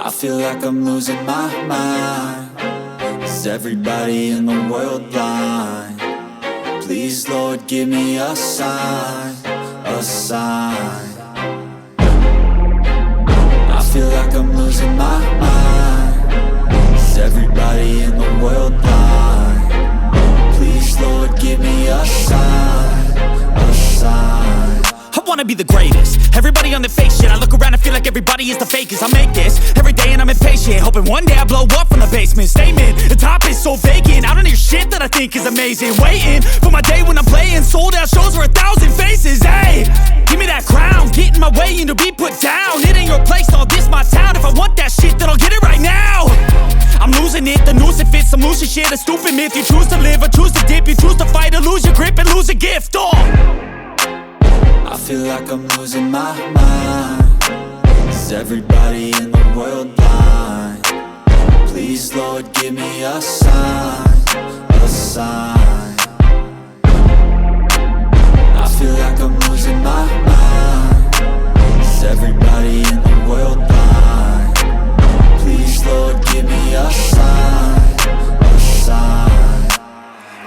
I feel like I'm losing my mind. Is everybody in the world blind? Please, Lord, give me a sign, a sign. I feel like I'm losing my mind. Is everybody in the world blind? Please, Lord, give me a sign, a sign. I wanna be the greatest. Everybody on the fake shit. I look around and feel like everybody is the fakest. I make this every day and I'm impatient, hoping one day I blow up from the basement. Statement, the top is so vacant. I don't hear shit that I think is amazing. Waiting for my day when I'm playing sold out shows for 1,000 faces. Hey, give me that crown, get in my way and to be put down. It ain't your place, no, this my town. If I want that shit, then I'll get it right now. I'm losing it, the noose it fits. I'm losing shit, a stupid myth. You choose to live or choose to dip. You choose to fight or lose your grip and lose a gift. I feel like I'm losing my mind. Is everybody in the world blind? Please, Lord, give me a sign, a sign. I feel like I'm losing my mind. Is everybody in the world blind? Please, Lord, give me a sign, a sign.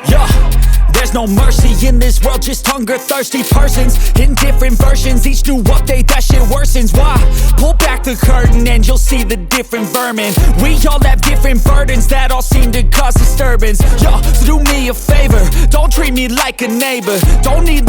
Yeah. There's no mercy in this world, just hunger-thirsty persons in different versions. Each new update, that shit worsens. Why? Pull back the curtain and you'll see the different vermin. We all have different burdens that all seem to cause disturbance. Yo, so do me a favor, don't treat me like a neighbor. Don't need